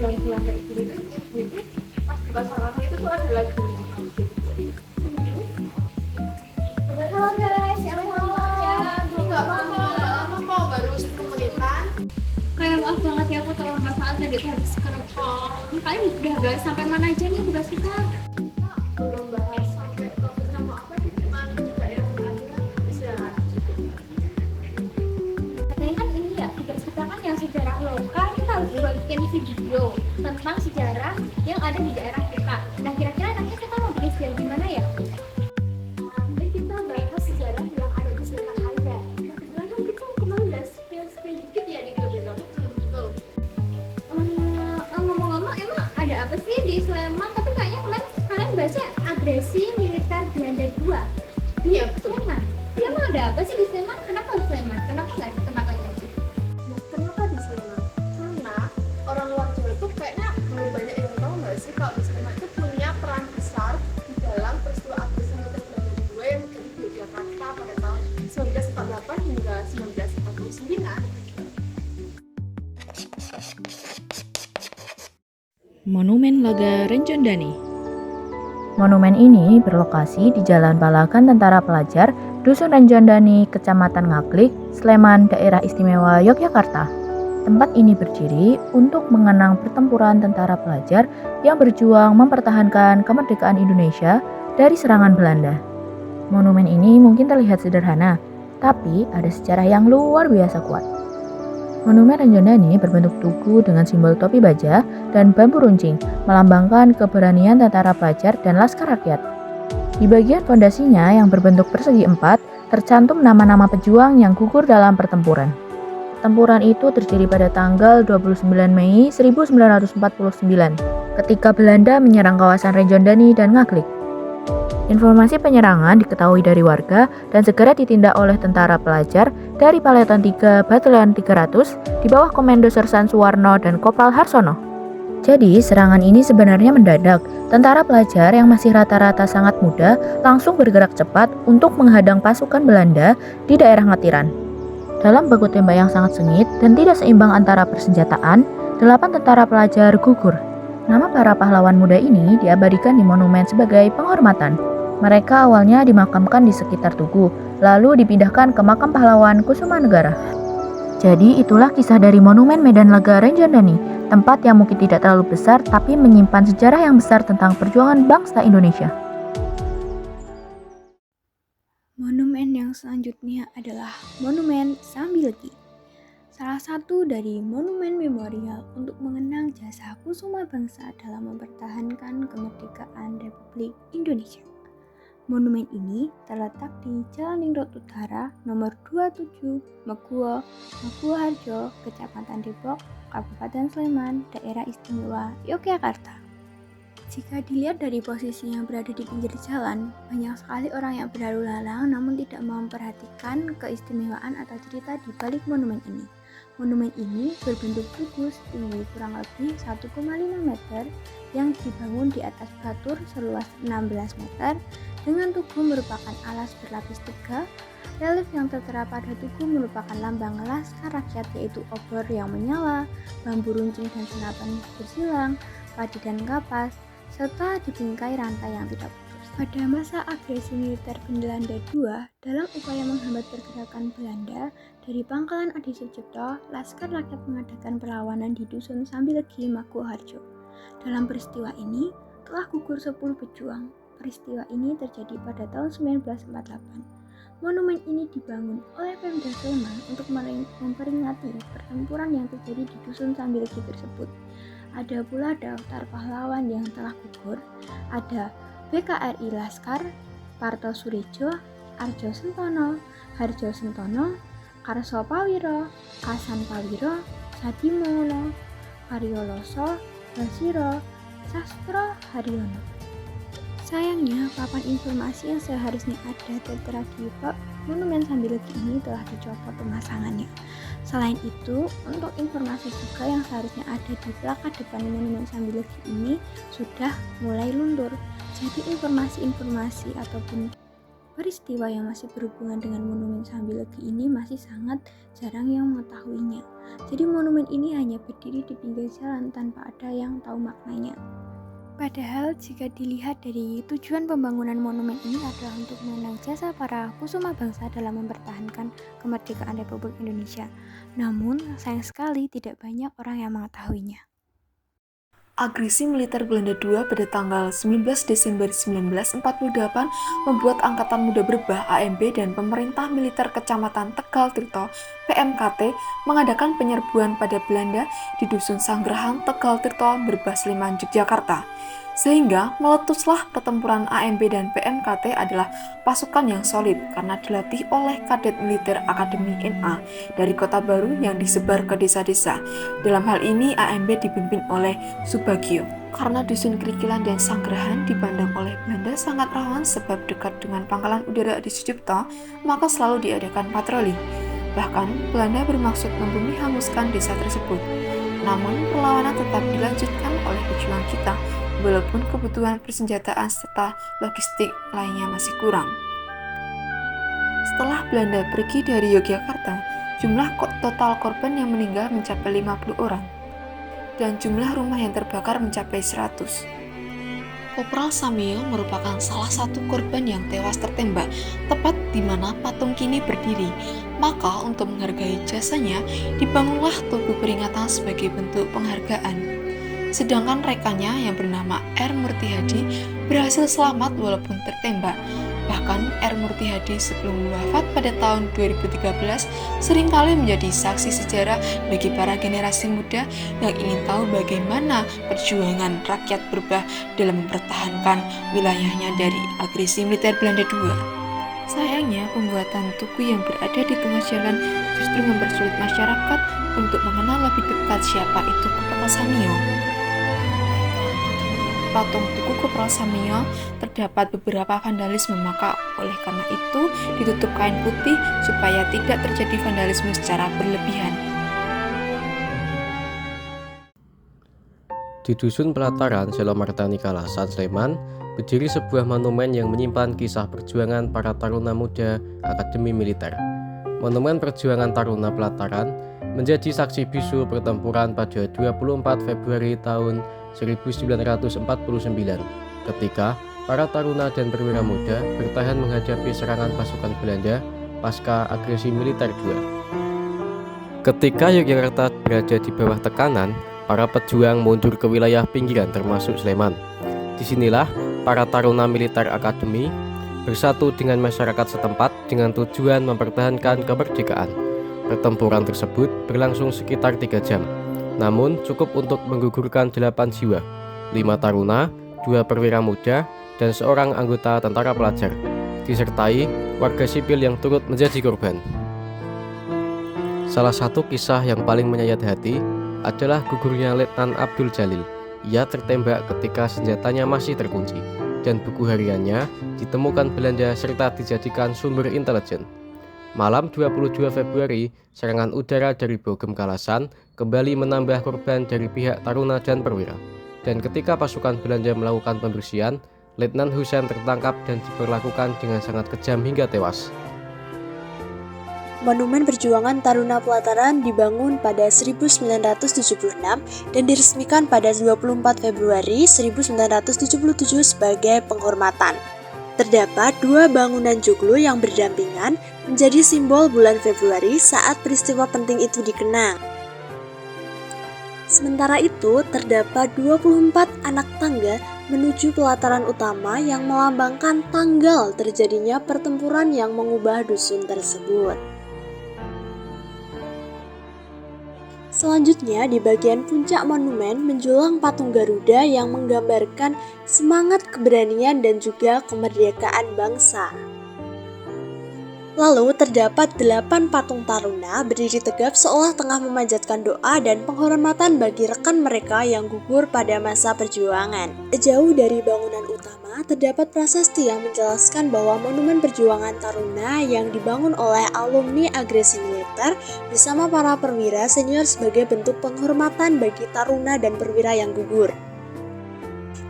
pulang-pulang kayak gini tuh itu pas buka salahnya itu tuh ada lagi. Halo guys, yang Nggak apa-apa kok, baru 10 menitan. kayak maaf banget ya aku terlambat saat tadi habis ke repot. Kalian udah guys sampai mana aja nih tugas kita? Belum bahas sampai topik sama apa di mana juga yang akhirnya istirahat. Katanya kan ini ya tugas kita kan yang sejarah lokal, kita harus juga bikin video tentang sejarah yang ada di daerah kita. Nah kira-kira nanti kita mau bikin sejarah gimana ya? Nanti kita bahas sejarah yang ada di Sleman aja. Kebetulan kan kita kemarin udah spill dikit ya di grup itu. Betul. Ngomong-ngomong emang ada apa sih di Sleman? Tapi kayaknya kalian bahasnya agresi militer Belanda 2. Iya betul. Sleman. Ya, emang ada apa sih di Sleman? Kenapa harus Sleman? Kenapa nggak di tempat lain aja? Nah, kenapa di Sleman? Karena orang luar Jawa tuh kayaknya belum banyak yang tahu nggak sih kalau di Sleman itu punya peran besar di dalam peristiwa agresi militer Belanda kedua yang terjadi di Yogyakarta pada tahun 1948 hingga 1949. Monumen Laga Renjondani. Monumen ini berlokasi di Jalan Balagan Tentara Pelajar, Dusun Renjondani, Kecamatan Ngaglik, Sleman, Daerah Istimewa Yogyakarta. Tempat ini berdiri untuk mengenang pertempuran tentara pelajar yang berjuang mempertahankan kemerdekaan Indonesia dari serangan Belanda. Monumen ini mungkin terlihat sederhana, tapi ada sejarah yang luar biasa kuat. Monumen Renjondani berbentuk tugu dengan simbol topi baja dan bambu runcing, melambangkan keberanian tentara pelajar dan laskar rakyat. Di bagian fondasinya yang berbentuk persegi empat, tercantum nama-nama pejuang yang gugur dalam pertempuran. Pertempuran itu terjadi pada tanggal 29 Mei 1949, ketika Belanda menyerang kawasan Renjondani dan Ngaglik. Informasi penyerangan diketahui dari warga dan segera ditindak oleh tentara pelajar dari Paleton 3 Batalion 300 di bawah Komando Sersan Suwarno dan Kopral Harsono. Jadi, serangan ini sebenarnya mendadak. Tentara pelajar yang masih rata-rata sangat muda langsung bergerak cepat untuk menghadang pasukan Belanda di daerah Ngatiran. Dalam baku tembak yang sangat sengit dan tidak seimbang antara persenjataan, 8 tentara pelajar gugur. Nama para pahlawan muda ini diabadikan di monumen sebagai penghormatan. Mereka awalnya dimakamkan di sekitar tugu, lalu dipindahkan ke makam pahlawan Kusumanegara. Jadi itulah kisah dari Monumen Medan Laga Renjondani, tempat yang mungkin tidak terlalu besar tapi menyimpan sejarah yang besar tentang perjuangan bangsa Indonesia. Monumen yang selanjutnya adalah Monumen Sambilki. Salah satu dari monumen memorial untuk mengenang jasa kusuma bangsa dalam mempertahankan kemerdekaan Republik Indonesia. Monumen ini terletak di Jalan Ningrat Utara nomor 27 Meguwo, Harjo, Kecamatan Depok, Kabupaten Sleman, Daerah Istimewa Yogyakarta. Jika dilihat dari posisi yang berada di pinggir jalan, banyak sekali orang yang berlalu lalang namun tidak memperhatikan keistimewaan atau cerita di balik monumen ini. Monumen ini berbentuk tugu setinggi kurang lebih 1,5 meter yang dibangun di atas batur seluas 16 meter. Dengan tugu merupakan alas berlapis 3, relief yang tertera pada tugu merupakan lambang laskar rakyat yaitu obor yang menyala, bambu runcing dan senapan bersilang, padi dan kapas, serta dibingkai rantai yang tidak putus. Pada masa agresi militer Belanda II, dalam upaya menghambat pergerakan Belanda, dari Pangkalan Adi Sucipto, Laskar Rakyat mengadakan perlawanan di Dusun Sambilki, Maguwo Harjo. Dalam peristiwa ini, telah gugur 10 pejuang. Peristiwa ini terjadi pada tahun 1948. Monumen ini dibangun oleh Pemda Sleman untuk memperingati pertempuran yang terjadi di Dusun Sambilki tersebut. Ada pula daftar pahlawan yang telah gugur, ada BKRI Laskar, Parto Surejo, Arjo Sentono, Harjo Sentono, Karso Pawiro, Kasan Pawiro, Sadimono, Karyoloso, Basiro, Sastro Haryono. Sayangnya, papan informasi yang seharusnya ada tertera di Monumen Sambilki ini telah dicopot pemasangannya. Selain itu, untuk informasi juga yang seharusnya ada di plakat depan Monumen Sambilki ini sudah mulai luntur. Jadi informasi-informasi ataupun peristiwa yang masih berhubungan dengan Monumen Sambilegi ini masih sangat jarang yang mengetahuinya. Jadi monumen ini hanya berdiri di pinggir jalan tanpa ada yang tahu maknanya. Padahal jika dilihat dari tujuan pembangunan monumen ini adalah untuk mengenang jasa para kusuma bangsa dalam mempertahankan kemerdekaan Republik Indonesia. Namun sayang sekali tidak banyak orang yang mengetahuinya. Agresi militer Belanda II pada tanggal 19 Desember 1948 membuat Angkatan Muda Berbah AMB dan Pemerintah Militer Kecamatan Tegal Tirto PMKT mengadakan penyerbuan pada Belanda di Dusun Sanggrahan Tegal Tirto Berbah Sleman Yogyakarta. Sehingga meletuslah pertempuran AMB dan PMKT adalah pasukan yang solid karena dilatih oleh kadet militer Akademi NA dari Kota Baru yang disebar ke desa-desa. Dalam hal ini AMB dipimpin oleh Subagio. Karena Dusun Kerikilan dan Sanggrahan dipandang oleh Belanda sangat rawan sebab dekat dengan pangkalan udara di Sucipto, maka selalu diadakan patroli. Bahkan Belanda bermaksud membumi hanguskan desa tersebut. Namun perlawanan tetap dilanjutkan oleh pejuang kita, walaupun kebutuhan persenjataan serta logistik lainnya masih kurang. Setelah Belanda pergi dari Yogyakarta, jumlah total korban yang meninggal mencapai 50 orang, dan jumlah rumah yang terbakar mencapai 100. Kopral Samio merupakan salah satu korban yang tewas tertembak, tepat di mana patung kini berdiri. Maka untuk menghargai jasanya, dibangunlah tugu peringatan sebagai bentuk penghargaan. Sedangkan rekannya yang bernama R. Murti Hadi berhasil selamat walaupun tertembak. Bahkan R. Murti Hadi sebelum wafat pada tahun 2013 seringkali menjadi saksi sejarah bagi para generasi muda yang ingin tahu bagaimana perjuangan rakyat Berbah dalam mempertahankan wilayahnya dari agresi militer Belanda II. Sayangnya, pembuatan tugu yang berada di tengah jalan justru mempersulit masyarakat untuk mengenal lebih dekat siapa itu Kopral Samio. Patung tugu Kopral Samio terdapat beberapa vandalisme, maka oleh karena itu ditutup kain putih supaya tidak terjadi vandalisme secara berlebihan. Di Dusun Pelataran, Selomartani Kalasan, Sleman, berdiri sebuah monumen yang menyimpan kisah perjuangan para taruna muda Akademi Militer. Monumen Perjuangan Taruna Pelataran menjadi saksi bisu pertempuran pada 24 Februari tahun 1949 ketika para taruna dan perwira muda bertahan menghadapi serangan pasukan Belanda pasca agresi militer II. Ketika Yogyakarta berada di bawah tekanan, para pejuang mundur ke wilayah pinggiran termasuk Sleman. Disinilah para taruna militer akademi bersatu dengan masyarakat setempat dengan tujuan mempertahankan kemerdekaan. Pertempuran tersebut berlangsung sekitar 3 jam. Namun cukup untuk menggugurkan 8 jiwa, 5 taruna, 2 perwira muda, dan seorang anggota tentara pelajar, disertai warga sipil yang turut menjadi korban. Salah satu kisah yang paling menyayat hati adalah gugurnya Letnan Abdul Jalil. Ia tertembak ketika senjatanya masih terkunci, dan buku hariannya ditemukan Belanda serta dijadikan sumber intelijen. Malam 22 Februari, serangan udara dari Bogem Kalasan kembali menambah korban dari pihak taruna dan perwira. Dan ketika pasukan Belanda melakukan pembersihan, Letnan Husein tertangkap dan diperlakukan dengan sangat kejam hingga tewas. Monumen Perjuangan Taruna Pelataran dibangun pada 1976 dan diresmikan pada 24 Februari 1977 sebagai penghormatan. Terdapat 2 bangunan joglo yang berdampingan menjadi simbol bulan Februari saat peristiwa penting itu dikenang. Sementara itu, terdapat 24 anak tangga menuju pelataran utama yang melambangkan tanggal terjadinya pertempuran yang mengubah dusun tersebut. Selanjutnya, di bagian puncak monumen menjulang patung Garuda yang menggambarkan semangat keberanian dan juga kemerdekaan bangsa. Lalu terdapat 8 patung taruna berdiri tegap seolah tengah memanjatkan doa dan penghormatan bagi rekan mereka yang gugur pada masa perjuangan. Jauh dari bangunan utama terdapat prasasti yang menjelaskan bahwa monumen perjuangan taruna yang dibangun oleh alumni agresi militer bersama para perwira senior sebagai bentuk penghormatan bagi taruna dan perwira yang gugur.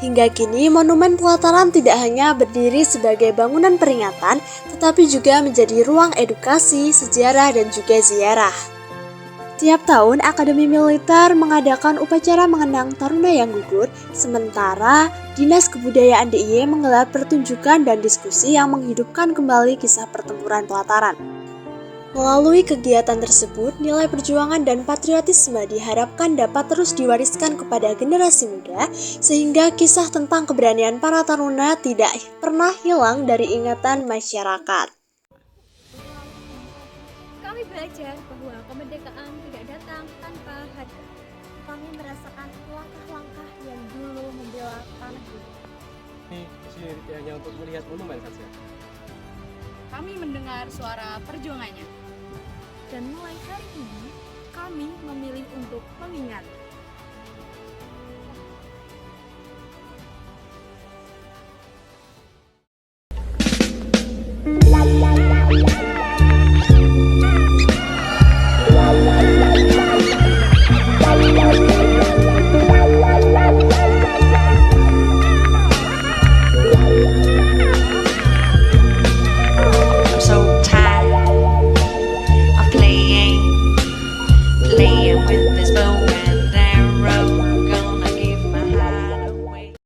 Hingga kini, monumen pelataran tidak hanya berdiri sebagai bangunan peringatan, tetapi juga menjadi ruang edukasi, sejarah, dan juga ziarah. Tiap tahun, Akademi Militer mengadakan upacara mengenang taruna yang gugur, sementara Dinas Kebudayaan DIY menggelar pertunjukan dan diskusi yang menghidupkan kembali kisah pertempuran pelataran. Melalui kegiatan tersebut, nilai perjuangan dan patriotisme diharapkan dapat terus diwariskan kepada generasi muda, sehingga kisah tentang keberanian para taruna tidak pernah hilang dari ingatan masyarakat. Kami belajar bahwa kemerdekaan tidak datang tanpa harga. Kami merasakan langkah-langkah yang dulu membela tanah ini. Ini sini hanya untuk melihat monumen saja. Kami mendengar suara perjuangannya. Dan mulai hari ini, kami memilih untuk mengingat